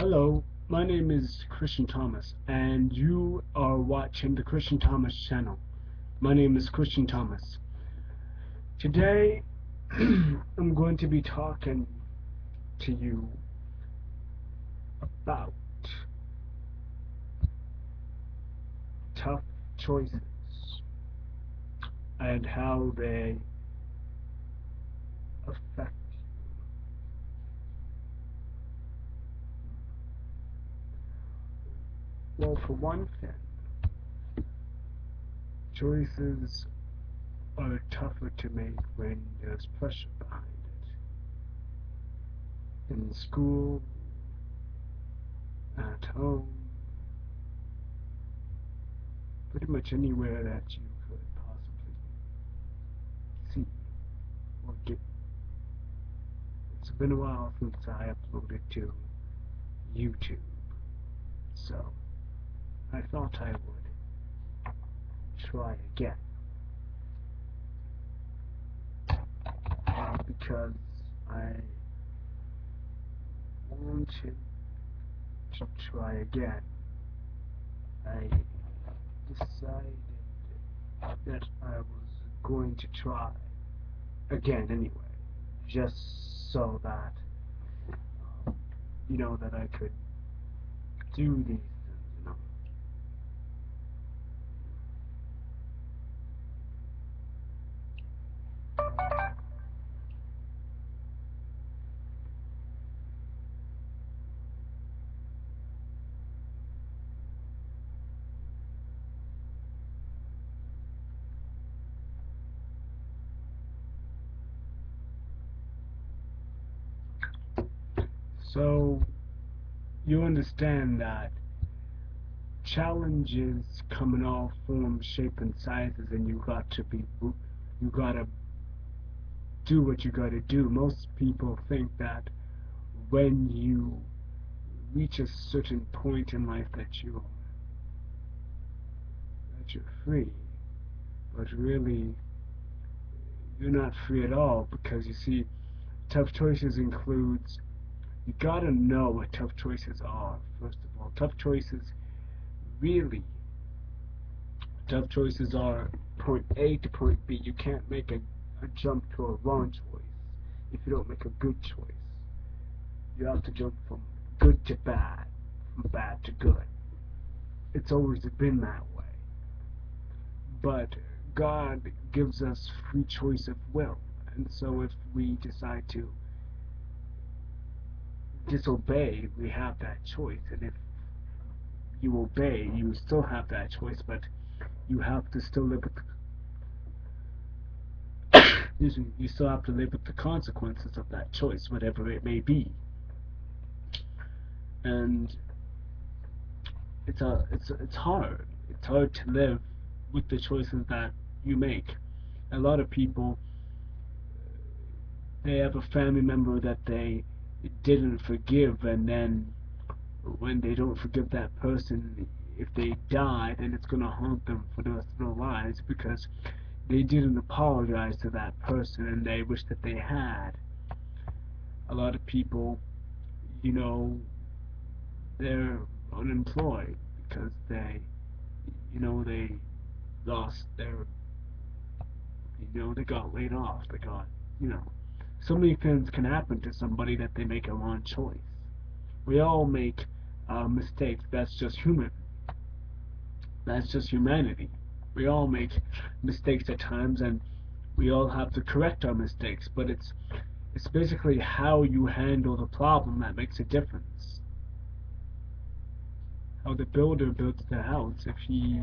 Hello, my name is Christian Thomas, and you are watching the Christian Thomas channel. My name is Christian Thomas. Today, I'm going to be talking to you about tough choices and how they affect you. Well, for one thing, choices are tougher to make when there's pressure behind it. In school, at home, pretty much anywhere that you could possibly see or get. It's been a while since I uploaded to YouTube, so I thought I would try again because I wanted to try again. I decided that I was going to try again anyway, just so that that I could do these things. So you understand that challenges come in all forms, shape, and sizes, and you gotta do what you gotta do. Most people think that when you reach a certain point in life that you're free, but really you're not free at all, because you see, tough choices includes, you gotta know what tough choices are. First of all, really tough choices are point A to point B. You can't make a jump to a wrong choice if you don't make a good choice. You have to jump from good to bad, from bad to good. It's always been that way. But God gives us free choice of will, and so if we decide to disobey, we have that choice. And if you obey, you still have that choice, but you have to still live with you still have to live with the consequences of that choice, whatever it may be. And it's hard. It's hard to live with the choices that you make. A lot of people, they have a family member that they didn't forgive, and then when they don't forgive that person, if they die, then it's gonna haunt them for the rest of their lives because they didn't apologize to that person and they wish that they had. A lot of people, you know, they're unemployed because they lost their, they got laid off. They got, you know, so many things can happen to somebody that they make a wrong choice. We all make mistakes. That's just human. That's just humanity. We all make mistakes at times, and we all have to correct our mistakes. But it's basically how you handle the problem that makes a difference. How the builder builds the house. If he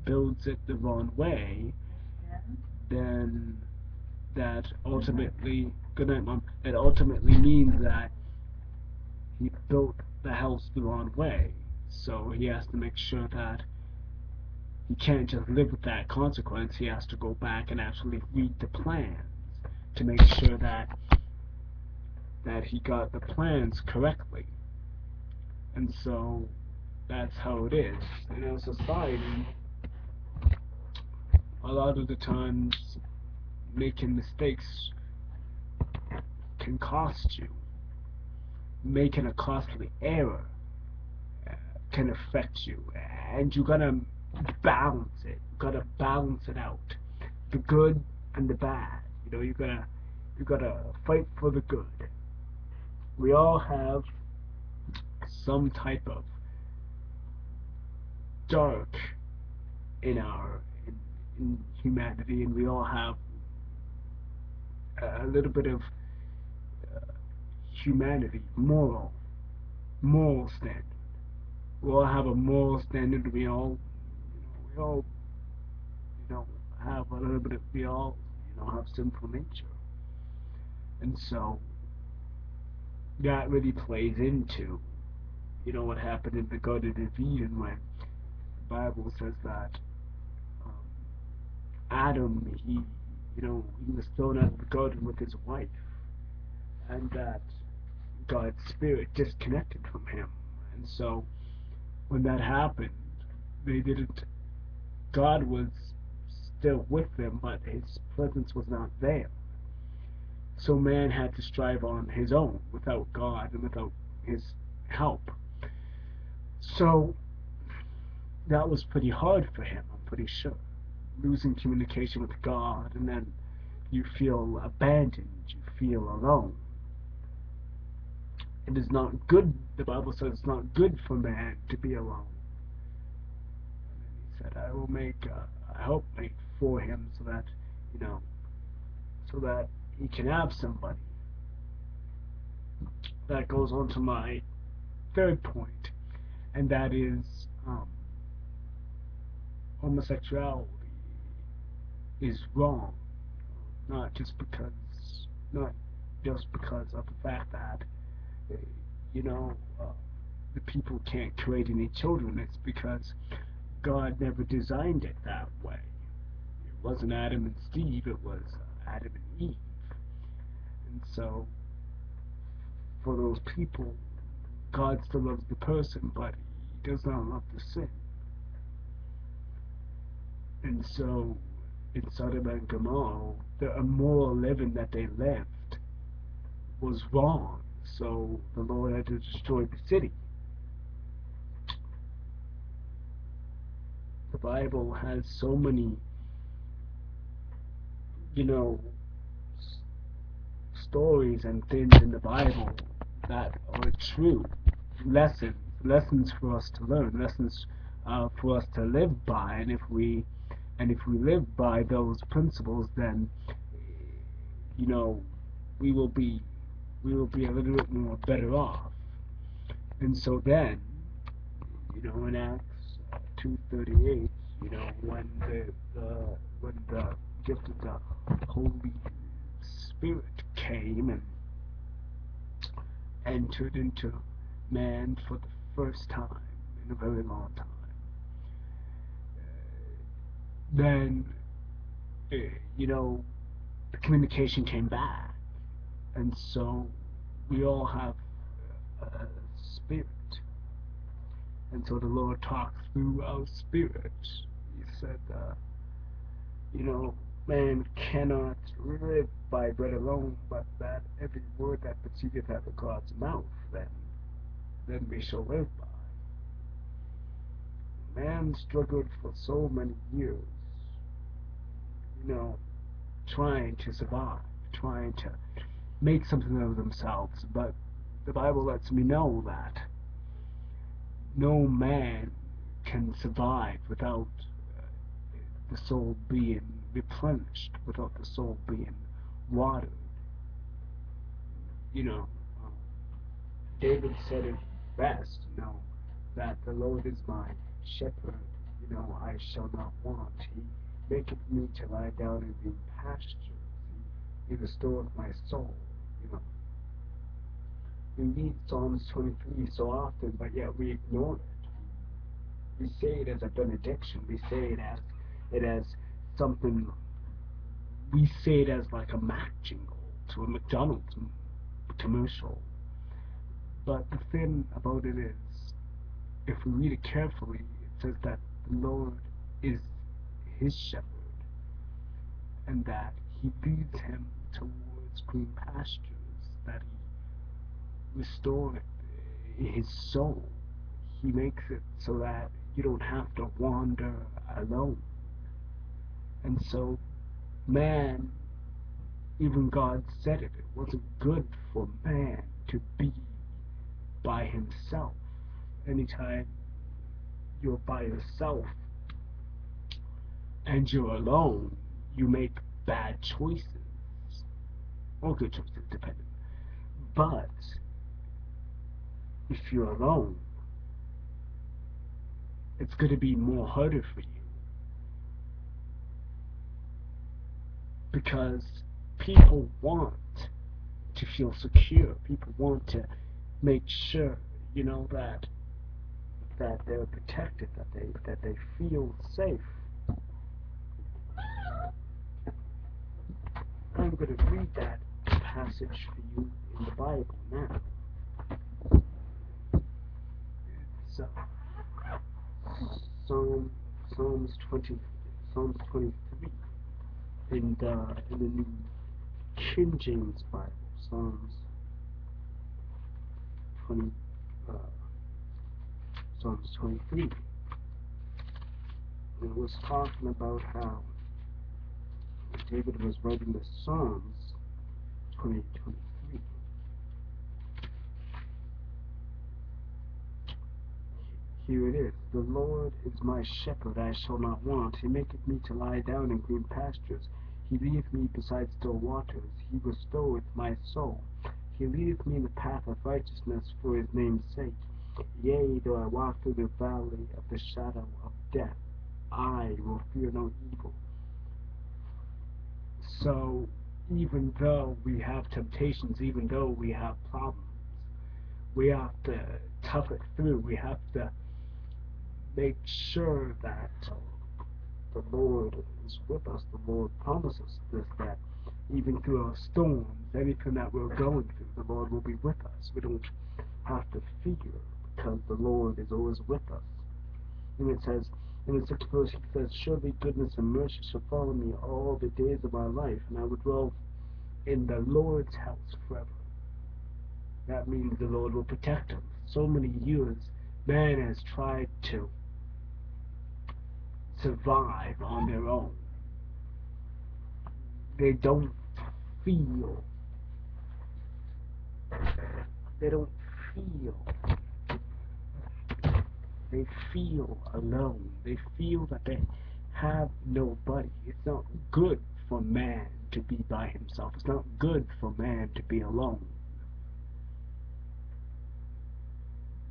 builds it the wrong way, then that ultimately, good night, Mom. That ultimately means that he built the house the wrong way. So he has to make sure that he can't just live with that consequence. He has to go back and actually read the plans to make sure that he got the plans correctly. And so that's how it is. In our society, a lot of the times making mistakes can cost you. making a costly error uh, can affect you, and you gotta balance it. You gotta balance it out, the good and the bad. You gotta fight for the good. We all have some type of dark in our in humanity, and we all have a little bit of uh, humanity, moral standard. We all have a moral standard. We all, you know, have a little bit of, we all, have sinful nature. And so that really plays into, what happened in the Garden of Eden when the Bible says that um, Adam, he was thrown out of the garden with his wife, and that God's spirit disconnected from him. And so when that happened, they didn't. God was still with them, but His presence was not there. So man had to strive on his own without God and without His help. So that was pretty hard for him, I'm pretty sure. Losing communication with God, and then you feel abandoned, you feel alone. It is not good, the Bible says it's not good for man to be alone. And then He said, I will make a helpmate for him you know, so that he can have somebody. That goes on to my third point, and that is homosexuality is wrong, not just because, not just because of the fact that uh, you know uh, the people can't create any children. It's because God never designed it that way. It wasn't Adam and Steve, it was Adam and Eve. And so, for those people, God still loves the person, but He does not love the sin. And so, in Sodom and Gomorrah, the immoral living that they lived was wrong. So, the Lord had to destroy the city. The Bible has so many, you know, stories and things in the Bible that are true. Lessons for us to learn, lessons for us to live by, and if we live by those principles, then you know we will be a little bit more better off. And so then, in Acts 2:38, when the gift of the Holy Spirit came and entered into man for the first time in a very long time, then uh, you know the communication came back, and so we all have a spirit, and so the Lord talks through our spirit. He said, man cannot live by bread alone, but that every word that proceedeth out of God's mouth, then we shall live by. Man struggled for so many years, you know, trying to survive, trying to make something of themselves, but the Bible lets me know that no man can survive without the soul being replenished, without the soul being watered. You know, um, David said it best, that the Lord is my shepherd, I shall not want. He maketh me to lie down in green pastures. He restoreth my soul. You know, we read Psalms 23 so often, but yet we ignore it. We say it as a benediction. We say it as something. We say it as like a Mac jingle to a McDonald's commercial. But the thing about it is, if we read it carefully, it says that the Lord is his shepherd, and that he leads him towards green pastures, that restore his soul. He makes it so that you don't have to wander alone. And so, man, even God said it, it wasn't good for man to be by himself. Anytime you're by yourself and you're alone, you make bad choices. Or good choices, depending. But if you're alone, it's going to be more harder for you because people want to feel secure. People want to make sure, that they're protected, that they feel safe. I'm going to read that passage for you in the Bible now. It's Psalm, Psalms 20, Psalms 23 in the New King James Bible. Psalms 20, uh, Psalms 23. And it was talking about how David was writing the Psalms 2023. Here it is. The Lord is my shepherd, I shall not want. He maketh me to lie down in green pastures. He leadeth me beside still waters. He restoreth my soul. He leadeth me in the path of righteousness for his name's sake. Yea, though I walk through the valley of the shadow of death, I will fear no evil. So, even though we have temptations, even though we have problems, we have to tough it through. We have to make sure that the Lord is with us. The Lord promises this, that even through our storms, anything that we're going through, the Lord will be with us. We don't have to fear because the Lord is always with us. And it says, in the 6th verse, he says, surely goodness and mercy shall follow me all the days of my life, and I will dwell in the Lord's house forever. That means the Lord will protect him. So many years, man has tried to survive on their own. They don't feel. They don't feel. They feel alone. They feel that they have nobody. It's not good for man to be by himself. It's not good for man to be alone.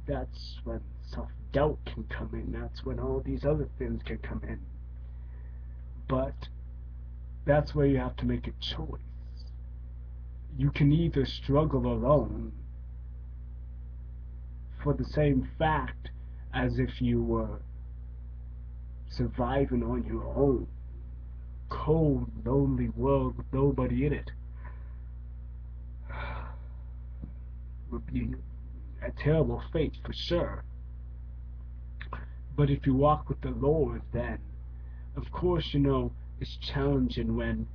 That's when self-doubt can come in. That's when all these other things can come in. But that's where you have to make a choice. You can either struggle alone for the same fact as if you were surviving on your own. Cold, lonely world with nobody in it. Would be a terrible fate for sure. But if you walk with the Lord, then, of course, it's challenging when,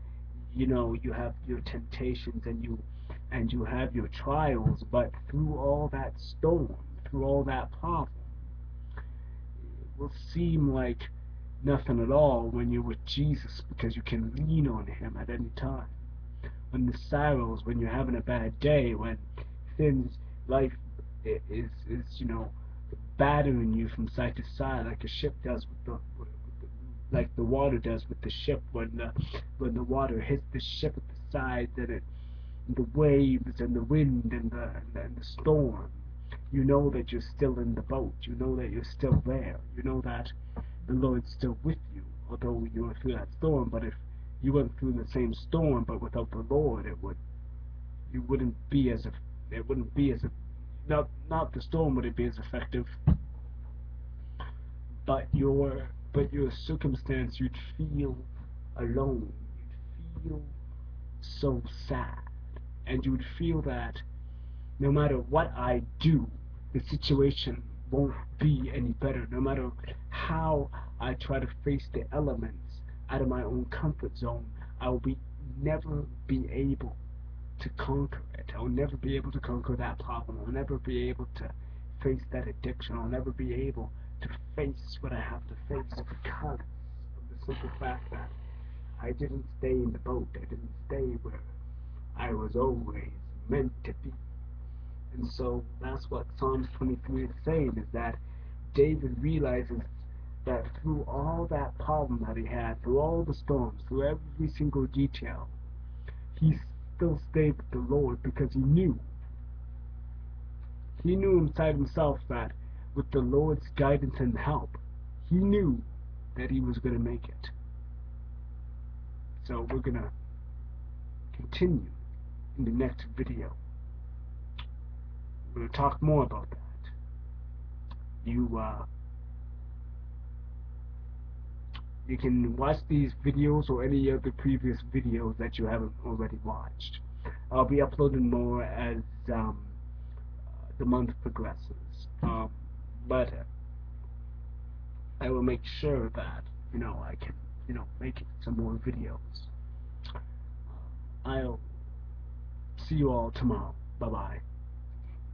you have your temptations and you have your trials, but through all that storm, through all that problem, it will seem like nothing at all when you're with Jesus because you can lean on him at any time. When the sorrows, when you're having a bad day, when life is battering you from side to side like a ship does like the water does with the ship when the water hits the ship at the sides and the waves and the wind and the storm. You know that you're still in the boat. You know that you're still there. You know that the Lord's still with you, although you went through that storm. But if you went through the same storm but without the Lord, it wouldn't be as not the storm wouldn't be as effective, but your circumstance, you'd feel alone. You'd feel so sad, and you would feel that no matter what I do, the situation won't be any better. No matter how I try to face the elements out of my own comfort zone, I will never be able to conquer it. I'll never be able to conquer that problem. I'll never be able to face that addiction. I'll never be able to face what I have to face because of the simple fact that I didn't stay in the boat. I didn't stay where I was always meant to be. And so that's what Psalms 23 is saying, is that David realizes that through all that problem that he had, through all the storms, through every single detail, he still stayed with the Lord because he knew inside himself that with the Lord's guidance and help, he knew that he was going to make it. So we're going to continue in the next video. We're going to talk more about that. You can watch these videos or any of the previous videos that you haven't already watched. I'll be uploading more as the month progresses. But I will make sure that I can make some more videos. I'll see you all tomorrow. Bye bye.